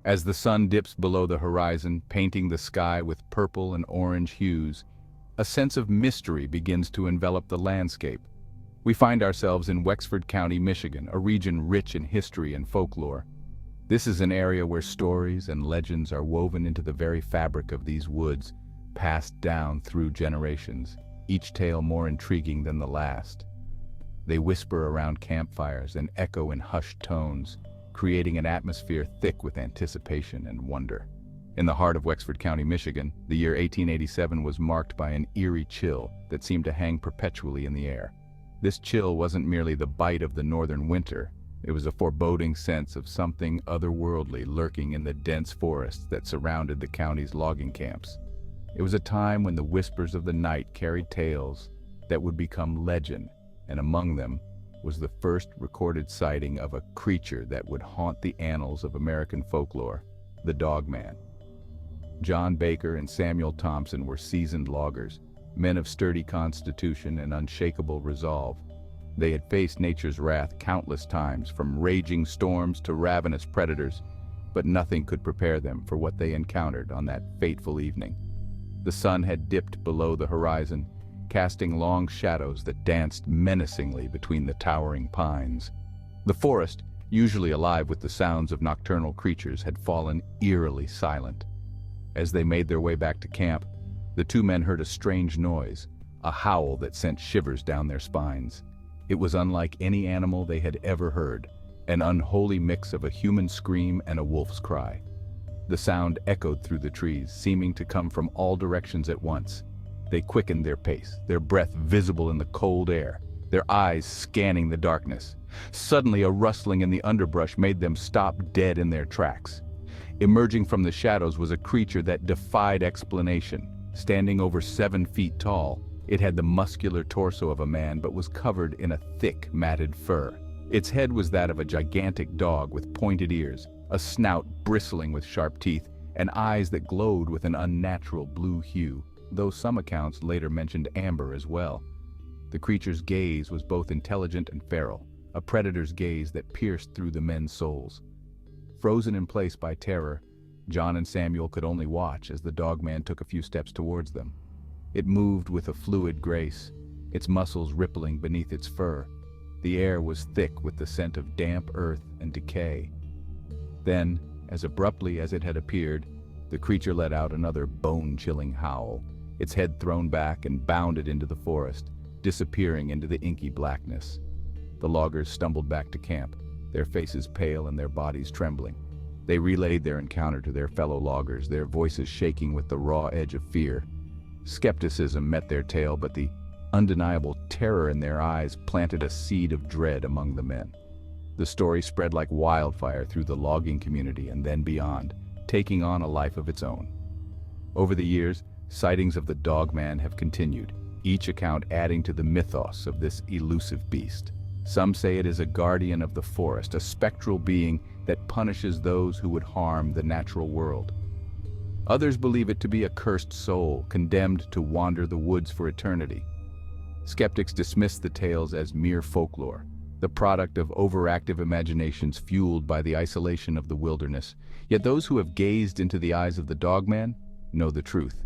As the sun dips below the horizon, painting the sky with purple and orange hues, a sense of mystery begins to envelop the landscape. We find ourselves in Wexford County, Michigan, a region rich in history and folklore. This is an area where stories and legends are woven into the very fabric of these woods, passed down through generations, each tale more intriguing than the last. They whisper around campfires and echo in hushed tones, creating an atmosphere thick with anticipation and wonder. In the heart of Wexford County, Michigan, the year 1887 was marked by an eerie chill that seemed to hang perpetually in the air. This chill wasn't merely the bite of the northern winter. It was a foreboding sense of something otherworldly lurking in the dense forests that surrounded the county's logging camps. It was a time when the whispers of the night carried tales that would become legend, and among them was the first recorded sighting of a creature that would haunt the annals of American folklore, the Dogman. John Baker and Samuel Thompson were seasoned loggers, men of sturdy constitution and unshakable resolve. They had faced nature's wrath countless times, from raging storms to ravenous predators, but nothing could prepare them for what they encountered on that fateful evening. The sun had dipped below the horizon, casting long shadows that danced menacingly between the towering pines. The forest, usually alive with the sounds of nocturnal creatures, had fallen eerily silent. As they made their way back to camp, the two men heard a strange noise, a howl that sent shivers down their spines. It was unlike any animal they had ever heard, an unholy mix of a human scream and a wolf's cry. The sound echoed through the trees, seeming to come from all directions at once. They quickened their pace, their breath visible in the cold air, their eyes scanning the darkness. Suddenly, a rustling in the underbrush made them stop dead in their tracks. Emerging from the shadows was a creature that defied explanation. Standing over 7 feet tall, it had the muscular torso of a man but was covered in a thick, matted fur. Its head was that of a gigantic dog with pointed ears, a snout bristling with sharp teeth, and eyes that glowed with an unnatural blue hue, though some accounts later mentioned amber as well. The creature's gaze was both intelligent and feral, a predator's gaze that pierced through the men's souls. Frozen in place by terror, John and Samuel could only watch as the Dogman took a few steps towards them. It moved with a fluid grace, its muscles rippling beneath its fur. The air was thick with the scent of damp earth and decay. Then, as abruptly as it had appeared, the creature let out another bone-chilling howl, its head thrown back and bounded into the forest, disappearing into the inky blackness. The loggers stumbled back to camp, their faces pale and their bodies trembling. They relayed their encounter to their fellow loggers, their voices shaking with the raw edge of fear. Skepticism met their tale, but the undeniable terror in their eyes planted a seed of dread among the men. The story spread like wildfire through the logging community and then beyond, taking on a life of its own. Over the years, sightings of the Dogman have continued, each account adding to the mythos of this elusive beast. Some say it is a guardian of the forest, a spectral being that punishes those who would harm the natural world. Others believe it to be a cursed soul, condemned to wander the woods for eternity. Skeptics dismiss the tales as mere folklore, the product of overactive imaginations fueled by the isolation of the wilderness. Yet those who have gazed into the eyes of the Dogman know the truth.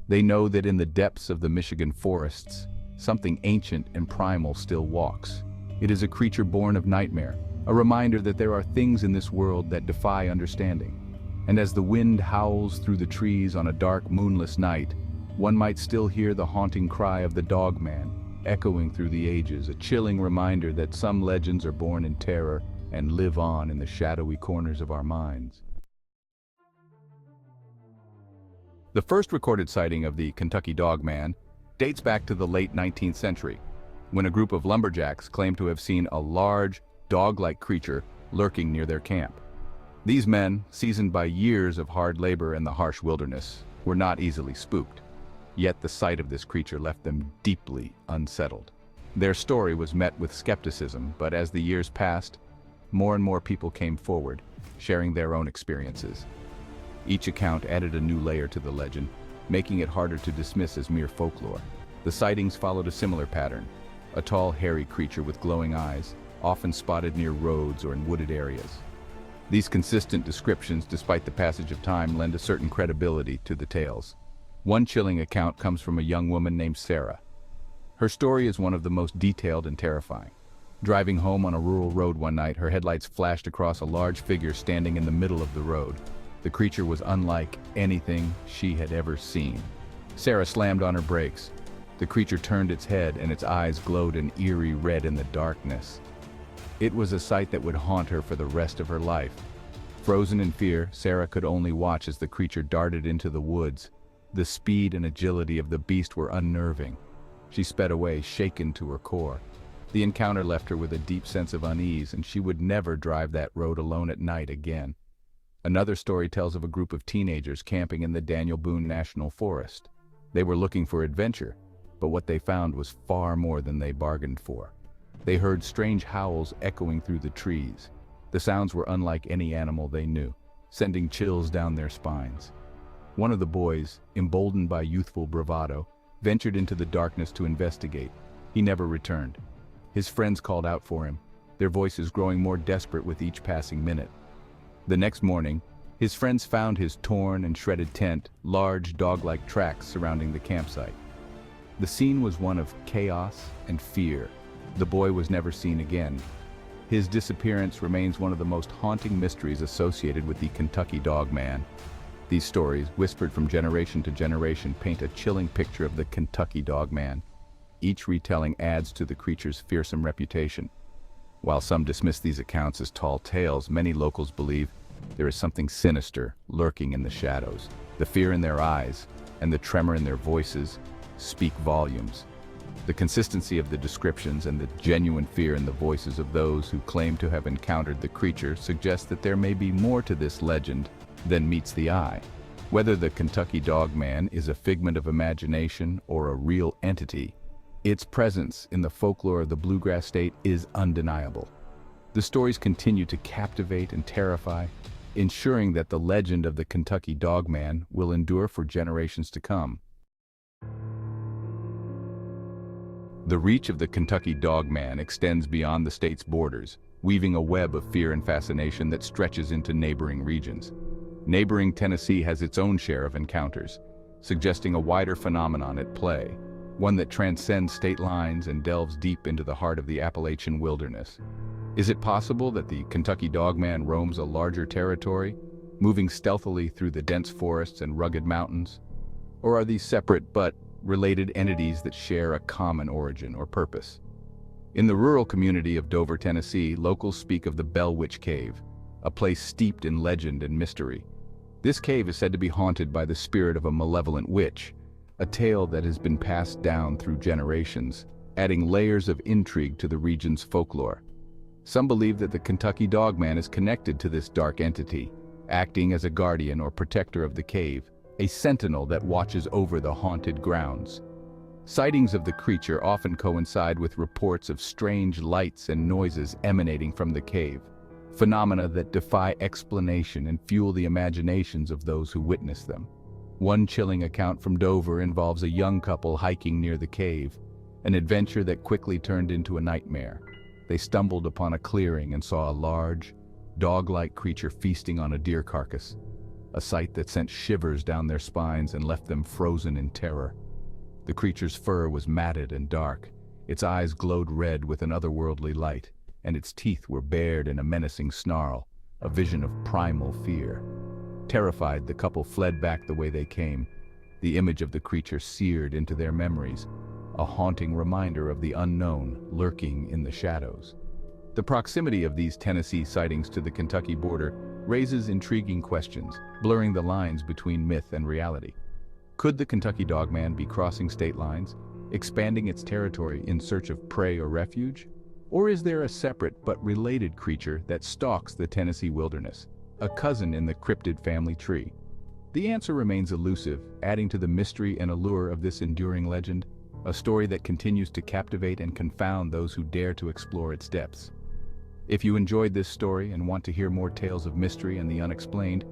They know that in the depths of the Michigan forests, something ancient and primal still walks. It is a creature born of nightmare, a reminder that there are things in this world that defy understanding. And as the wind howls through the trees on a dark, moonless night, one might still hear the haunting cry of the Dogman, echoing through the ages, a chilling reminder that some legends are born in terror and live on in the shadowy corners of our minds. The first recorded sighting of the Kentucky Dogman dates back to the late 19th century, when a group of lumberjacks claimed to have seen a large, dog-like creature lurking near their camp. These men, seasoned by years of hard labor in the harsh wilderness, were not easily spooked. Yet the sight of this creature left them deeply unsettled. Their story was met with skepticism, but as the years passed, more and more people came forward, sharing their own experiences. Each account added a new layer to the legend, making it harder to dismiss as mere folklore. The sightings followed a similar pattern, a tall, hairy creature with glowing eyes, often spotted near roads or in wooded areas. These consistent descriptions, despite the passage of time, lend a certain credibility to the tales. One chilling account comes from a young woman named Sarah. Her story is one of the most detailed and terrifying. Driving home on a rural road one night, her headlights flashed across a large figure standing in the middle of the road. The creature was unlike anything she had ever seen. Sarah slammed on her brakes. The creature turned its head and its eyes glowed an eerie red in the darkness. It was a sight that would haunt her for the rest of her life. Frozen in fear, Sarah could only watch as the creature darted into the woods. The speed and agility of the beast were unnerving. She sped away, shaken to her core. The encounter left her with a deep sense of unease, and she would never drive that road alone at night again. Another story tells of a group of teenagers camping in the Daniel Boone National Forest. They were looking for adventure, but what they found was far more than they bargained for. They heard strange howls echoing through the trees. The sounds were unlike any animal they knew, sending chills down their spines. One of the boys, emboldened by youthful bravado, ventured into the darkness to investigate. He never returned. His friends called out for him, their voices growing more desperate with each passing minute. The next morning, his friends found his torn and shredded tent, large dog-like tracks surrounding the campsite. The scene was one of chaos and fear. The boy was never seen again. His disappearance remains one of the most haunting mysteries associated with the Kentucky Dogman. These stories, whispered from generation to generation, paint a chilling picture of the Kentucky Dogman. Each retelling adds to the creature's fearsome reputation. While some dismiss these accounts as tall tales, many locals believe there is something sinister lurking in the shadows. The fear in their eyes and the tremor in their voices speak volumes. The consistency of the descriptions and the genuine fear in the voices of those who claim to have encountered the creature suggests that there may be more to this legend than meets the eye. Whether the Kentucky Dogman is a figment of imagination or a real entity, its presence in the folklore of the bluegrass state is undeniable. The stories continue to captivate and terrify, ensuring that the legend of the Kentucky Dogman will endure for generations to come. The reach of the Kentucky Dogman extends beyond the state's borders, weaving a web of fear and fascination that stretches into neighboring regions. Neighboring Tennessee has its own share of encounters, suggesting a wider phenomenon at play, one that transcends state lines and delves deep into the heart of the Appalachian wilderness. Is it possible that the Kentucky Dogman roams a larger territory, moving stealthily through the dense forests and rugged mountains? Or are these separate but related entities that share a common origin or purpose? In the rural community of Dover, Tennessee, locals speak of the Bell Witch Cave, a place steeped in legend and mystery. This cave is said to be haunted by the spirit of a malevolent witch, a tale that has been passed down through generations, adding layers of intrigue to the region's folklore. Some believe that the Kentucky Dogman is connected to this dark entity, acting as a guardian or protector of the cave, a sentinel that watches over the haunted grounds. Sightings of the creature often coincide with reports of strange lights and noises emanating from the cave, phenomena that defy explanation and fuel the imaginations of those who witness them. One chilling account from Dover involves a young couple hiking near the cave, an adventure that quickly turned into a nightmare. They stumbled upon a clearing and saw a large, dog-like creature feasting on a deer carcass, a sight that sent shivers down their spines and left them frozen in terror. The creature's fur was matted and dark, its eyes glowed red with an otherworldly light, and its teeth were bared in a menacing snarl, a vision of primal fear. Terrified, the couple fled back the way they came, the image of the creature seared into their memories, a haunting reminder of the unknown lurking in the shadows. The proximity of these Tennessee sightings to the Kentucky border raises intriguing questions, blurring the lines between myth and reality. Could the Kentucky Dogman be crossing state lines, expanding its territory in search of prey or refuge? Or is there a separate but related creature that stalks the Tennessee wilderness, a cousin in the cryptid family tree? The answer remains elusive, adding to the mystery and allure of this enduring legend, a story that continues to captivate and confound those who dare to explore its depths. If you enjoyed this story and want to hear more tales of mystery and the unexplained,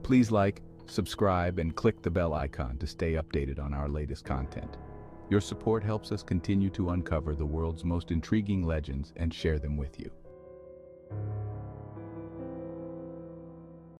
please like, subscribe, and click the bell icon to stay updated on our latest content. Your support helps us continue to uncover the world's most intriguing legends and share them with you.